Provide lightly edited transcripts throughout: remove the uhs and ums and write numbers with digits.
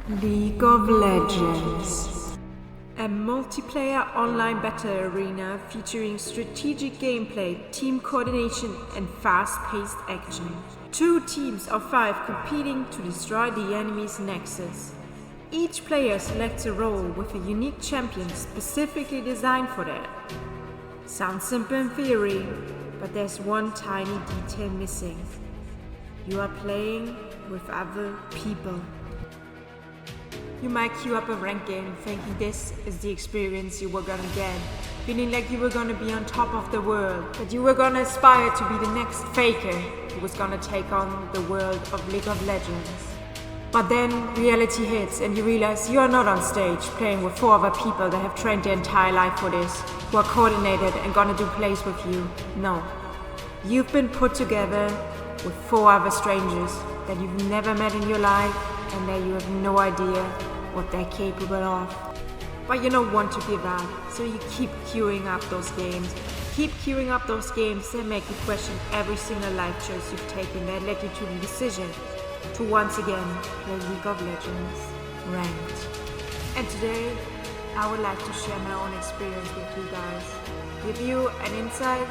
League of Legends. A multiplayer online battle arena featuring strategic gameplay, team coordination, and fast-paced action. 2 teams of 5 competing to destroy the enemy's nexus. Each player selects a role with a unique champion specifically designed for that. Sounds simple in theory, but there's one tiny detail missing. You are playing with other people. You might queue up a rank game thinking this is the experience you were gonna get, feeling like you were gonna be on top of the world, that you were gonna aspire to be the next faker who was gonna take on the world of League of Legends. But then reality hits and you realize you are not on stage playing with 4 other people that have trained their entire life for this, who are coordinated and gonna do plays with you. No. You've been put together with 4 other strangers that you've never met in your life and that you have no idea what they're capable of. But you don't want to give up, so you keep queuing up those games. Keep queuing up those games that make you question every single life choice you've taken that led you to the decision to once again play League of Legends ranked. And today, I would like to share my own experience with you guys, give you an insight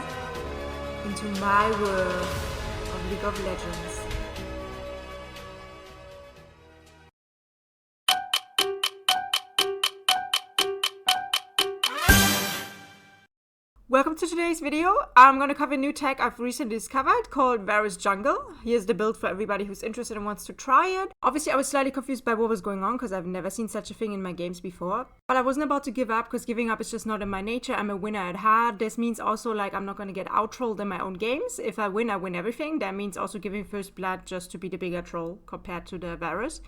into my world of League of Legends. Welcome to today's video. I'm going to cover a new tech I've recently discovered called VARUS Jungle. Here's the build for everybody who's interested and wants to try it. Obviously, I was slightly confused by what was going on because I've never seen such a thing in my games before. But I wasn't about to give up because giving up is just not in my nature. I'm a winner at heart. This means also like I'm not going to get out-trolled in my own games. If I win everything. That means also giving first blood just to be the bigger troll compared to the VARUS.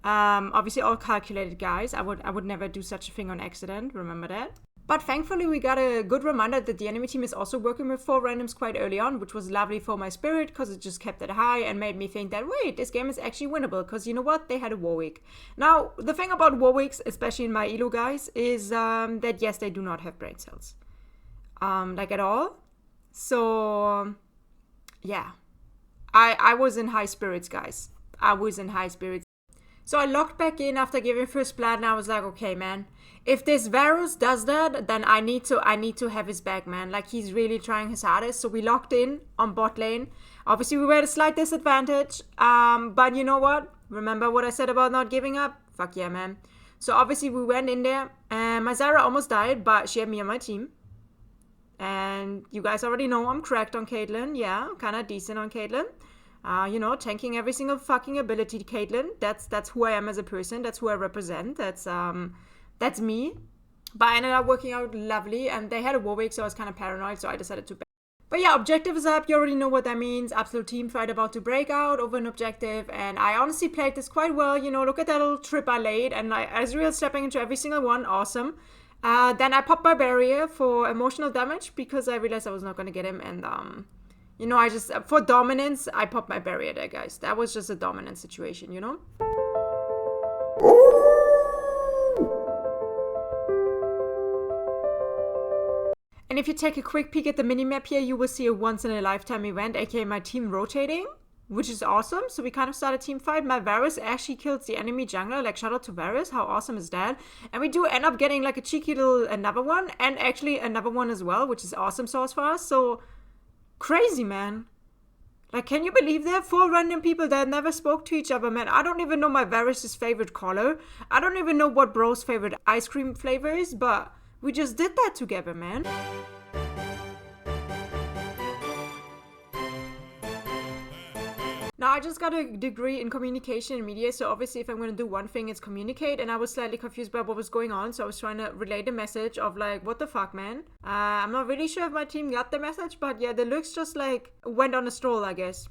Obviously, all calculated, guys. I would never do such a thing on accident. Remember that. But thankfully we got a good reminder that the enemy team is also working with 4 randoms quite early on, which was lovely for my spirit because it just kept it high and made me think that wait, this game is actually winnable because you know what, they had a Warwick. Now the thing about Warwicks, especially in my elo guys, is that yes, they do not have brain cells, like at all. So yeah, I was in high spirits, guys. I was in high spirits. So I logged back in after giving first blood and I was like, okay man, if this VARUS does that, then I need to have his back, man. Like he's really trying his hardest. So we locked in on bot lane. Obviously we were at a slight disadvantage. But you know what? Remember what I said about not giving up? Fuck yeah, man. So obviously we went in there and my Zyra almost died, but she had me on my team. And you guys already know I'm cracked on Caitlyn. Yeah, I'm kind of decent on Caitlyn. You know, tanking every single fucking ability, Caitlyn. That's who I am as a person. That's who I represent. That's me. But I ended up working out lovely, and they had a Warwick, so I was kind of paranoid, so I decided to back. But yeah, objective is up. You already know what that means. Absolute team fight about to break out over an objective, and I honestly played this quite well. You know, look at that little trip I laid, and Ezreal stepping into every single one. Awesome. Then I popped my barrier for emotional damage because I realized I was not going to get him, and you know, I just, for dominance, I popped my barrier there, guys. That was just a dominant situation, you know? And if you take a quick peek at the minimap here, you will see a once-in-a-lifetime event, aka my team rotating, which is awesome. So we kind of start a team fight. My VARUS actually kills the enemy jungler. Like, shout out to VARUS. How awesome is that? And we do end up getting, like, a cheeky little another one, and actually another one as well, which is awesomesauce for us. So crazy, man. Like, can you believe there? 4 random people that never spoke to each other, man. I don't even know my VARUS' favorite color. I don't even know what bro's favorite ice cream flavor is, but we just did that together, man. Now, I just got a degree in communication and media, so obviously if I'm going to do one thing, it's communicate, and I was slightly confused by what was going on, so I was trying to relay the message of like, what the fuck, man? I'm not really sure if my team got the message, but yeah, the looks just like went on a stroll, I guess.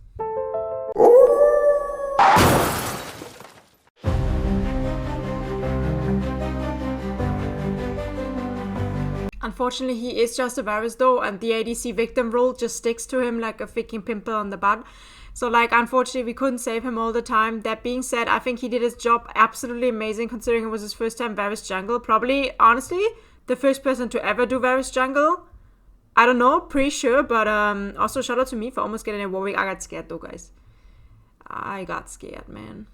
Unfortunately, he is just a VARUS though, and the ADC victim role just sticks to him like a freaking pimple on the butt. So like, unfortunately, we couldn't save him all the time. That being said, I think he did his job absolutely amazing considering it was his first time VARUS Jungle. Probably, honestly, the first person to ever do VARUS Jungle. I don't know, pretty sure, but also shout out to me for almost getting a Warwick. I got scared though, guys. I got scared, man.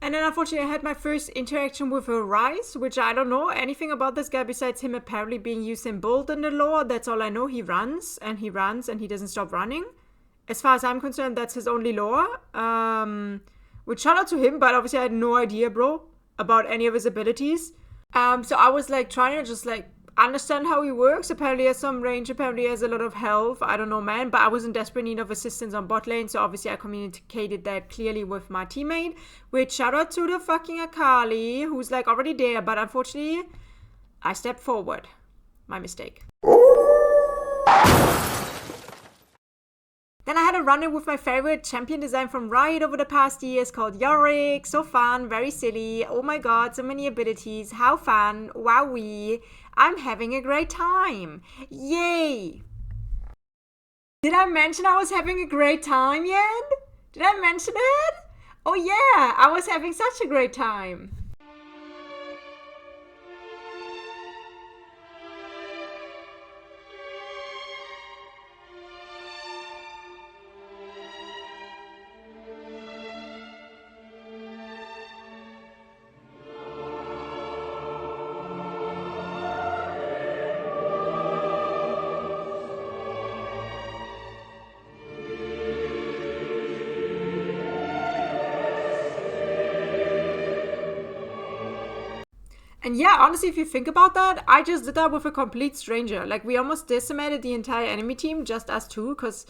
And then unfortunately I had my first interaction with a Rise, which I don't know anything about this guy besides him apparently being Usain Bolt in the lore. That's all I know. He runs and he doesn't stop running. As far as I'm concerned, that's his only lore. Which shout out to him, but obviously I had no idea, bro, about any of his abilities. So I was like trying to just like understand how he works. Apparently he has some range, apparently he has a lot of health. I don't know, man, but I was in desperate need of assistance on bot lane, so obviously I communicated that clearly with my teammate, which shout out to the fucking Akali, who's like already there, but unfortunately I stepped forward. My mistake. Then I had a run-in with my favorite champion design from Riot over the past years called Yorick. So fun, very silly. Oh my god, so many abilities. How fun. Wowee. I'm having a great time. Yay! Did I mention I was having a great time yet? Did I mention it? Oh yeah, I was having such a great time. And yeah, honestly, if you think about that, I just did that with a complete stranger. Like, we almost decimated the entire enemy team, just us two, because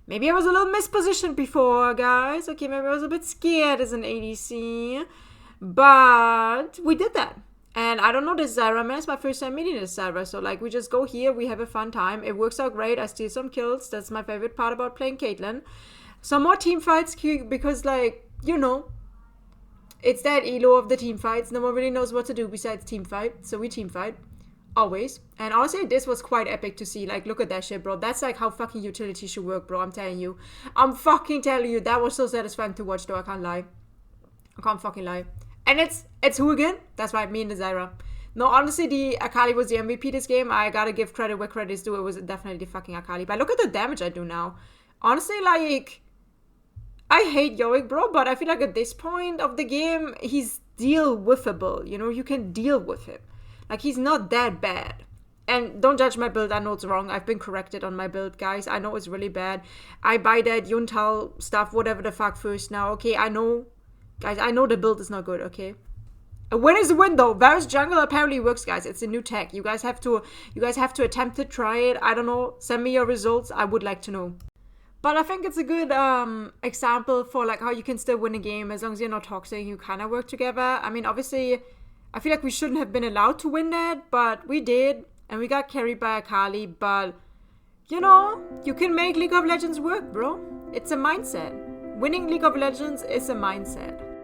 maybe I was a little mispositioned before, guys. Okay, maybe I was a bit scared as an ADC. But we did that. And I don't know this Zyra, man. It's my first time meeting this Zyra. So, like, we just go here, we have a fun time. It works out great. I steal some kills. That's my favorite part about playing Caitlyn. Some more team fights, because, like, you know, it's that elo of the team fights. No one really knows what to do besides team fight. So we team fight. Always. And honestly, this was quite epic to see. Like, look at that shit, bro. That's like how fucking utility should work, bro. I'm telling you. I'm fucking telling you. That was so satisfying to watch, though. I can't lie. I can't fucking lie. And it's who again? That's right, me and the Zyra. No, honestly, the Akali was the MVP this game. I gotta give credit where credit is due. It was definitely the fucking Akali. But look at the damage I do now. Honestly, like, I hate Yorick, bro, but I feel like at this point of the game, he's deal-withable. You know, you can deal with him. Like, he's not that bad. And don't judge my build. I know it's wrong. I've been corrected on my build, guys. I know it's really bad. I buy that Yuntal stuff, whatever the fuck, first now. Okay, I know. Guys, I know the build is not good, okay? A win is a win, though. VARUS Jungle apparently works, guys. It's a new tech. You guys have to attempt to try it. I don't know. Send me your results. I would like to know. But I think it's a good example for like how you can still win a game as long as you're not toxic. You kind of work together. I mean, obviously, I feel like we shouldn't have been allowed to win that, but we did, and we got carried by Akali. But you know, you can make League of Legends work, bro. It's a mindset. Winning League of Legends is a mindset.